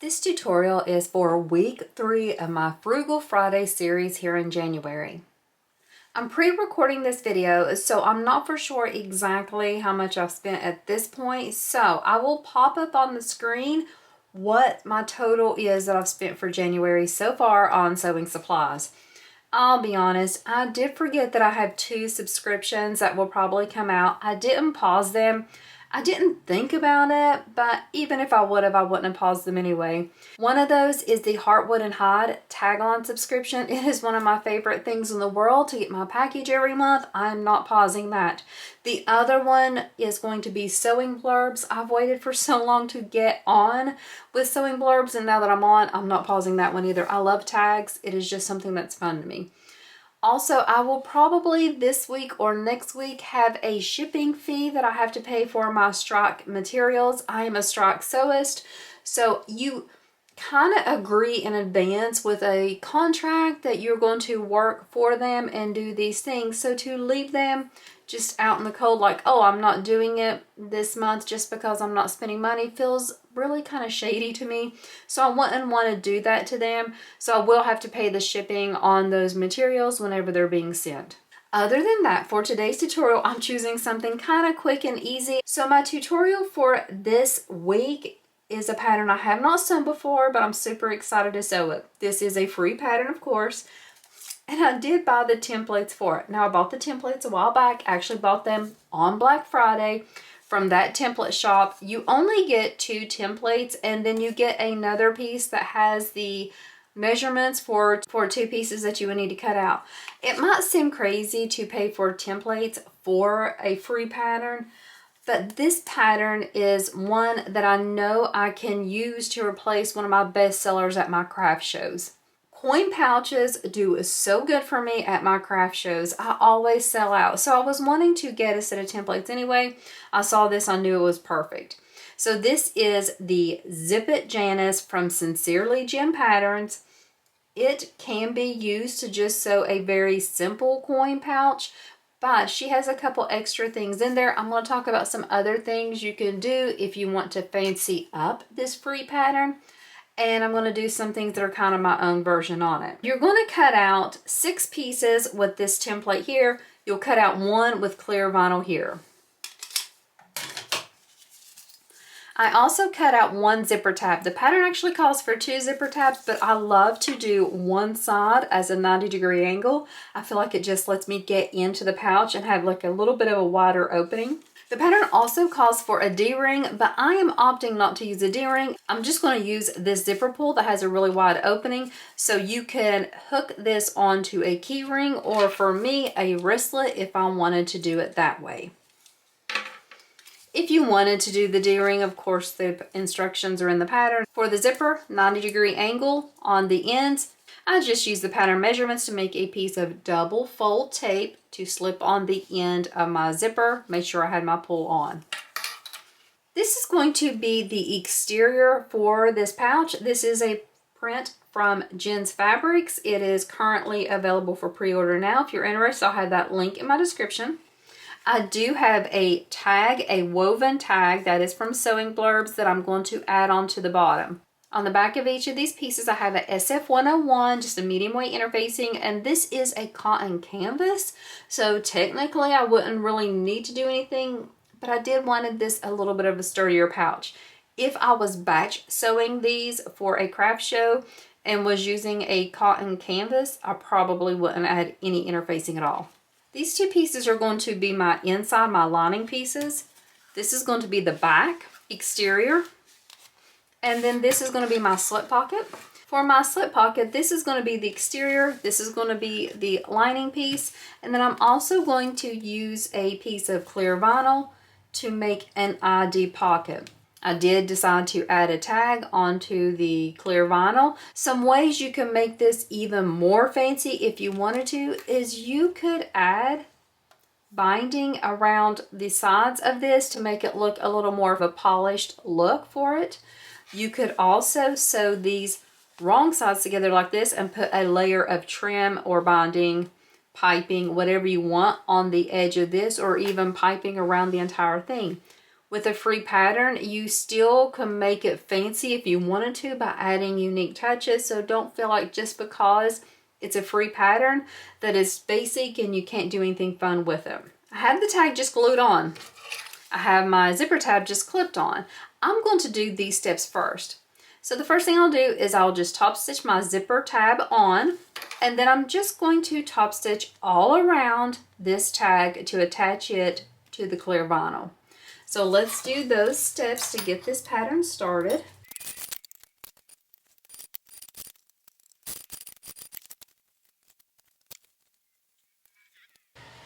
This tutorial is for week 3 of my Frugal Friday series here in January. I'm pre-recording this video, so I'm not for sure exactly how much I've spent at this point, so I will pop up on the screen what my total is that I've spent for January so far on sewing supplies. I'll be honest, I did forget that I have 2 subscriptions that will probably come out. I didn't pause them. I didn't think about it, but even if I would have, I wouldn't have paused them anyway. One of those is the Heartwood and Hide tag-on subscription. It is one of my favorite things in the world to get my package every month. I'm not pausing that. The other one is going to be sewing blurbs. I've waited for so long to get on with sewing blurbs, and now that I'm on, I'm not pausing that one either. I love tags. It is just something that's fun to me. Also, I will probably this week or next week have a shipping fee that I have to pay for my strike materials. I am a strike sewist, so you kind of agree in advance with a contract that you're going to work for them and do these things. So to leave them just out in the cold like, oh, I'm not doing it this month just because I'm not spending money feels really kind of shady to me. So I wouldn't want to do that to them. So I will have to pay the shipping on those materials whenever they're being sent. Other than that, for today's tutorial, I'm choosing something kind of quick and easy. So my tutorial for this week is a pattern I have not sewn before, but I'm super excited to sew it. This is a free pattern, of course. And I did buy the templates for it. Now, I bought the templates a while back. I actually bought them on Black Friday from that template shop. You only get 2 templates, and then you get another piece that has the measurements for 2 pieces that you would need to cut out. It might seem crazy to pay for templates for a free pattern, but this pattern is one that I know I can use to replace one of my best sellers at my craft shows. Coin pouches do so good for me at my craft shows. I always sell out. So I was wanting to get a set of templates anyway. I saw this, I knew it was perfect. So this is the Zip It Janice from Sincerely Gem Patterns. It can be used to just sew a very simple coin pouch, but she has a couple extra things in there. I'm going to talk about some other things you can do if you want to fancy up this free pattern. And I'm going to do some things that are kind of my own version on it. You're going to cut out 6 pieces with this template here. You'll cut out 1 with clear vinyl here. I also cut out 1 zipper tab. The pattern actually calls for 2 zipper tabs, but I love to do one side as a 90-degree angle. I feel like it just lets me get into the pouch and have like a little bit of a wider opening. The pattern also calls for a D-ring, but I am opting not to use a D-ring. I'm just going to use this zipper pull that has a really wide opening, so you can hook this onto a key ring, or for me, a wristlet if I wanted to do it that way. If you wanted to do the D-ring, of course, the instructions are in the pattern. For the zipper, 90-degree angle on the ends. I just use the pattern measurements to make a piece of double fold tape to slip on the end of my zipper. Make sure I had my pull on. This is going to be the exterior for this pouch. This is a print from Jen's Fabrics. It is currently available for pre-order now. If you're interested, I'll have that link in my description. I do have a tag, a woven tag that is from Sewing Blurbs that I'm going to add on to the bottom. On the back of each of these pieces, I have a SF101, just a medium weight interfacing, and this is a cotton canvas. So technically I wouldn't really need to do anything, but I did wanted this a little bit of a sturdier pouch. If I was batch sewing these for a craft show and was using a cotton canvas, I probably wouldn't add any interfacing at all. These 2 pieces are going to be my inside, my lining pieces. This is going to be the back exterior. And then this is going to be my slip pocket. For my slip pocket, this is going to be the exterior. This is going to be the lining piece. And then I'm also going to use a piece of clear vinyl to make an ID pocket. I did decide to add a tag onto the clear vinyl. Some ways you can make this even more fancy if you wanted to is you could add binding around the sides of this to make it look a little more of a polished look for it. You could also sew these wrong sides together like this and put a layer of trim or binding, piping, whatever you want on the edge of this, or even piping around the entire thing. With a free pattern, you still can make it fancy if you wanted to by adding unique touches. So don't feel like just because it's a free pattern that is basic and you can't do anything fun with it. I have the tag just glued on. I have my zipper tab just clipped on. I'm going to do these steps first. So the first thing I'll do is I'll just top stitch my zipper tab on, and then I'm just going to top stitch all around this tag to attach it to the clear vinyl. So let's do those steps to get this pattern started.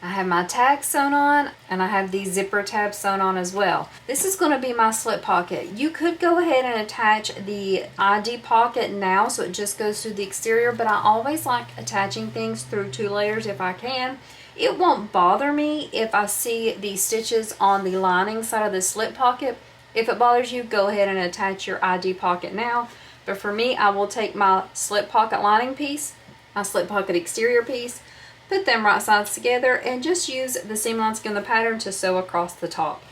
I have my tag sewn on, and I have the zipper tab sewn on as well. This is going to be my slip pocket. You could go ahead and attach the ID pocket now so it just goes through the exterior, but I always like attaching things through 2 layers if I can. It won't bother me if I see the stitches on the lining side of the slip pocket. If it bothers you, go ahead and attach your ID pocket now. But for me, I will take my slip pocket lining piece, my slip pocket exterior piece, put them right sides together, and just use the seam line skein the pattern to sew across the top.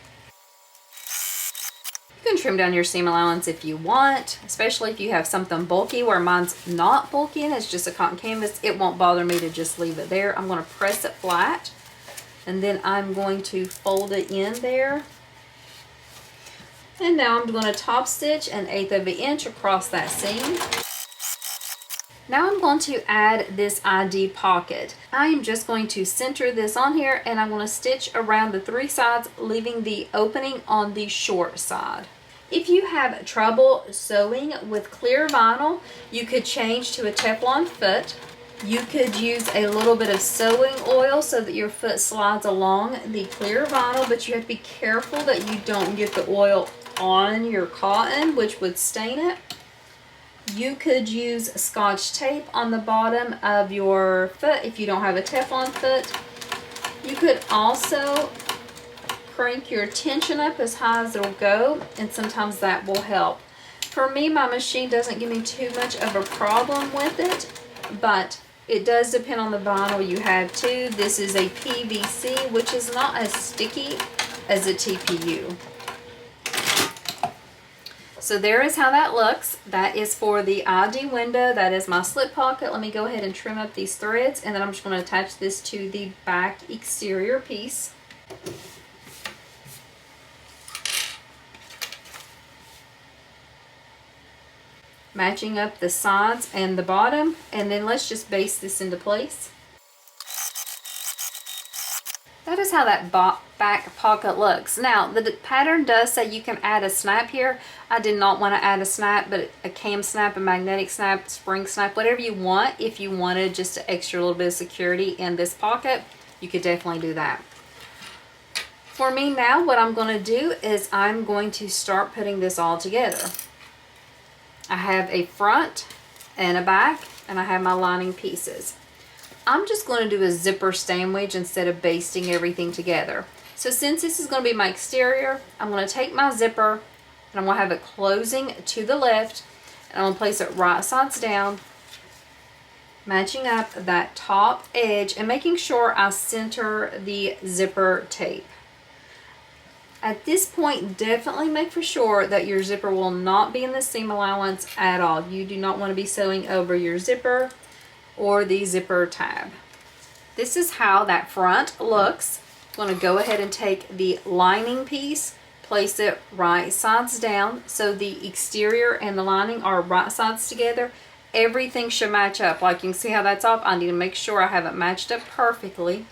You can trim down your seam allowance if you want, especially if you have something bulky, where mine's not bulky and it's just a cotton canvas. It won't bother me to just leave it there. I'm going to press it flat, and then I'm going to fold it in there. And now I'm going to top stitch 1/8 of an inch across that seam. Now I'm going to add this ID pocket. I am just going to center this on here, and I'm going to stitch around the 3 sides, leaving the opening on the short side. If you have trouble sewing with clear vinyl, you could change to a Teflon foot. You could use a little bit of sewing oil so that your foot slides along the clear vinyl, but you have to be careful that you don't get the oil on your cotton, which would stain it. You could use Scotch tape on the bottom of your foot if you don't have a Teflon foot. You could also crank your tension up as high as it'll go, and sometimes that will help. For me, my machine doesn't give me too much of a problem with it, but it does depend on the vinyl you have too. This is a PVC, which is not as sticky as a TPU. So there is how that looks. That is for the ID window. That is my slip pocket. Let me go ahead and trim up these threads, and then I'm just going to attach this to the back exterior piece. Matching up the sides and the bottom, and then let's just baste this into place. That is how that back pocket looks. Now, the pattern does say you can add a snap here. I did not want to add a snap, but a cam snap, a magnetic snap, spring snap, whatever you want. If you wanted just an extra little bit of security in this pocket, you could definitely do that. For me now, what I'm going to do is I'm going to start putting this all together. I have a front and a back, and I have my lining pieces. I'm just going to do a zipper sandwich instead of basting everything together. So since this is going to be my exterior, I'm going to take my zipper, and I'm going to have it closing to the left, and I'm going to place it right sides down, matching up that top edge and making sure I center the zipper tape. At this point, definitely make for sure that your zipper will not be in the seam allowance at all. You do not want to be sewing over your zipper or the zipper tab. This is how that front looks. I'm going to go ahead and take the lining piece, place it right sides down so the exterior and the lining are right sides together. Everything should match up. Like you can see how that's off. I need to make sure I have it matched up perfectly.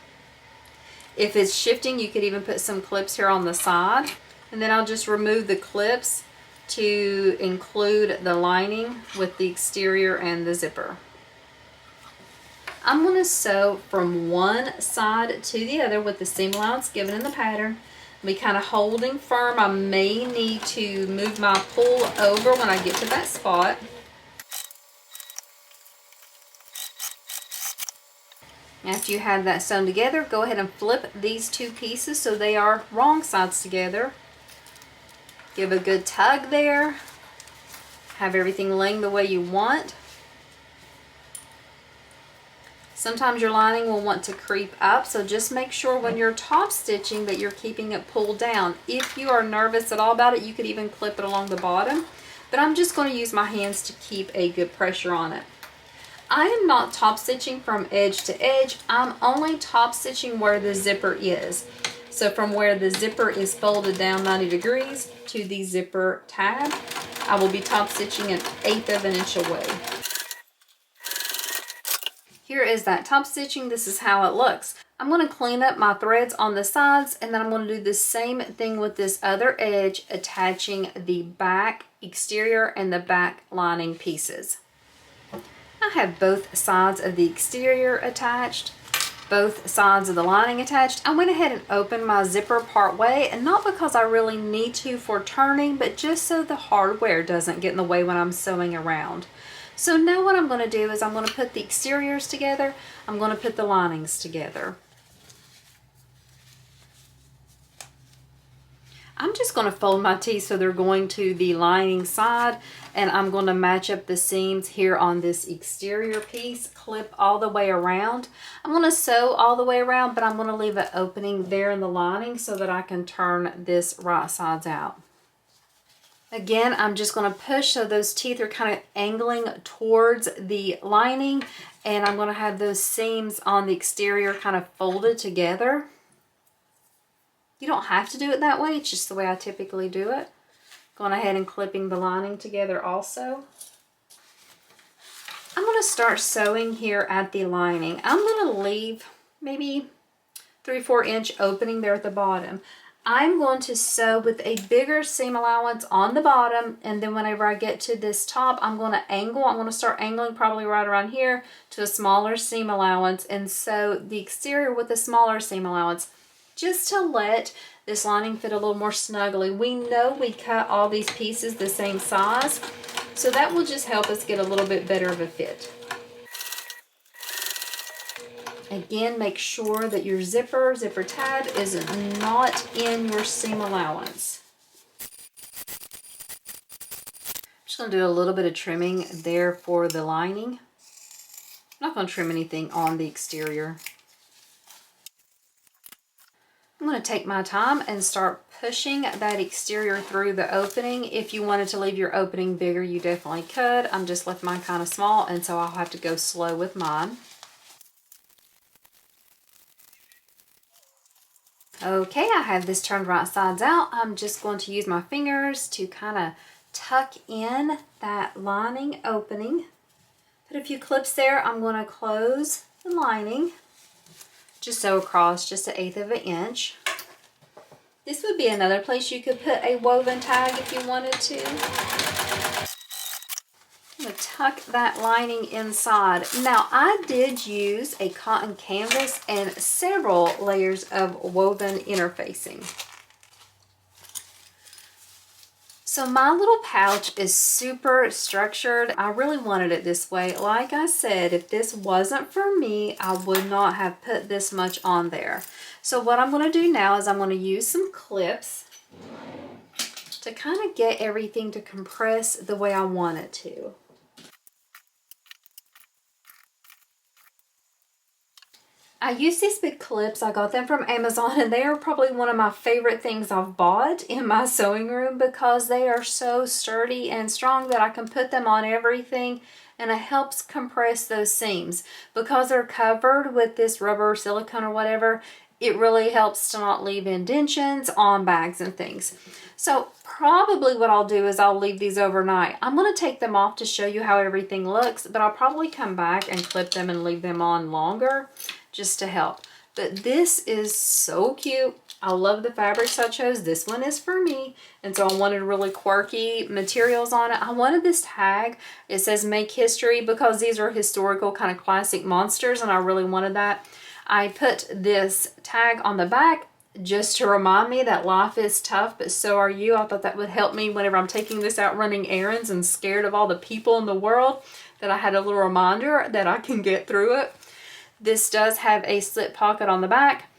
If it's shifting, you could even put some clips here on the side, and then I'll just remove the clips to include the lining with the exterior and the zipper. I'm going to sew from one side to the other with the seam allowance given in the pattern. I'll be kind of holding firm. I may need to move my pull over when I get to that spot. After you have that sewn together, go ahead and flip these 2 pieces so they are wrong sides together. Give a good tug there. Have everything laying the way you want. Sometimes your lining will want to creep up, so just make sure when you're top stitching that you're keeping it pulled down. If you are nervous at all about it, you could even clip it along the bottom, but I'm just going to use my hands to keep a good pressure on it. I am not top stitching from edge to edge. I'm only top stitching where the zipper is. So from where the zipper is folded down 90 degrees to the zipper tab, I will be top stitching an 1/8 of an inch away. Here is that top stitching. This is how it looks. I'm going to clean up my threads on the sides, and then I'm going to do the same thing with this other edge, attaching the back exterior and the back lining pieces. I have both sides of the exterior attached, both sides of the lining attached. I went ahead and opened my zipper part way, and not because I really need to for turning, but just so the hardware doesn't get in the way when I'm sewing around. So now what I'm going to do is I'm going to put the exteriors together. I'm going to put the linings together. I'm just going to fold my teeth so they're going to the lining side, and I'm going to match up the seams here on this exterior piece, clip all the way around. I'm going to sew all the way around, but I'm going to leave an opening there in the lining so that I can turn this right sides out. Again, I'm just going to push so those teeth are kind of angling towards the lining, and I'm going to have those seams on the exterior kind of folded together. You don't have to do it that way, it's just the way I typically do it. Going ahead and clipping the lining together also. I'm going to start sewing here at the lining. I'm going to leave maybe 3-4 inch opening there at the bottom. I'm going to sew with a bigger seam allowance on the bottom, and then whenever I get to this top, I'm going to angle. I'm going to start angling probably right around here to a smaller seam allowance and sew the exterior with a smaller seam allowance, just to let this lining fit a little more snugly. We know we cut all these pieces the same size, so that will just help us get a little bit better of a fit. Again, make sure that your zipper tab is not in your seam allowance. I'm just going to do a little bit of trimming there for the lining. I'm not going to trim anything on the exterior. I'm going to take my time and start pushing that exterior through the opening. If you wanted to leave your opening bigger, you definitely could. I'm just left mine kind of small, and so I'll have to go slow with mine. Okay, I have this turned right sides out. I'm just going to use my fingers to kind of tuck in that lining opening. Put a few clips there. I'm going to close the lining. Just sew across just 1/8 of an inch. This would be another place you could put a woven tag if you wanted to. I'm going to tuck that lining inside. Now, I did use a cotton canvas and several layers of woven interfacing. So my little pouch is super structured. I really wanted it this way. Like I said, if this wasn't for me, I would not have put this much on there. So what I'm going to do now is I'm going to use some clips to kind of get everything to compress the way I want it to. I use these big clips. I got them from Amazon, and they are probably one of my favorite things I've bought in my sewing room because they are so sturdy and strong that I can put them on everything, and it helps compress those seams. Because they're covered with this rubber silicone or whatever, it really helps to not leave indentions on bags and things. So probably what I'll do is I'll leave these overnight. I'm going to take them off to show you how everything looks, but I'll probably come back and clip them and leave them on longer just to help. But this is so cute. I love the fabrics I chose. This one is for me, and so I wanted really quirky materials on it. I wanted this tag. It says Make History because these are historical kind of classic monsters, and I really wanted that. I put this tag on the back just to remind me that life is tough, but so are you. I thought that would help me whenever I'm taking this out running errands and scared of all the people in the world, that I had a little reminder that I can get through it. This does have a slip pocket on the back.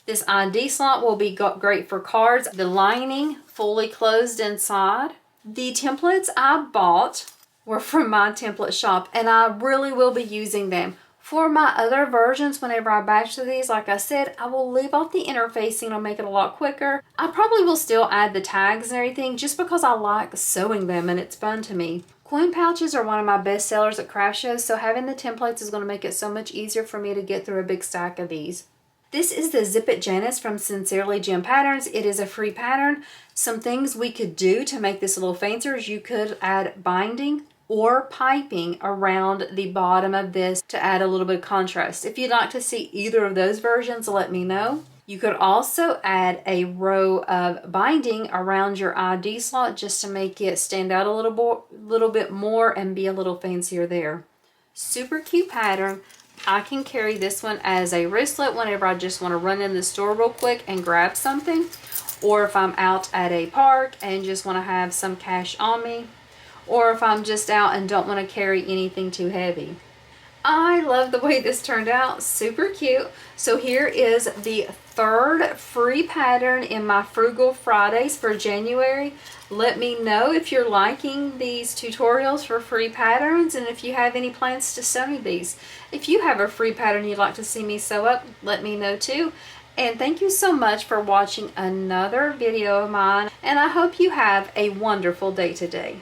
This ID slot will be great for cards. The lining fully closed inside. The templates I bought were from my template shop, and I really will be using them For my other versions, whenever I batch these, like I said, I will leave off the interfacing. It'll make it a lot quicker. I probably will still add the tags and everything just because I like sewing them and it's fun to me. Coin pouches are one of my best sellers at craft shows, so having the templates is going to make it so much easier for me to get through a big stack of these. This is the Zip It Janice from Sincerely Gem Patterns. It is a free pattern. Some things we could do to make this a little fancier is you could add binding or piping around the bottom of this to add a little bit of contrast. If you'd like to see either of those versions, let me know. You could also add a row of binding around your ID slot just to make it stand out a little bit more and be a little fancier there. Super cute pattern. I can carry this one as a wristlet whenever I just want to run in the store real quick and grab something, or if I'm out at a park and just want to have some cash on me, or if I'm just out and don't want to carry anything too heavy. I love the way this turned out. Super cute. So here is the third free pattern in my Frugal Fridays for January. Let me know if you're liking these tutorials for free patterns and if you have any plans to sew me these. If you have a free pattern you'd like to see me sew up, let me know too. And thank you so much for watching another video of mine, and I hope you have a wonderful day today.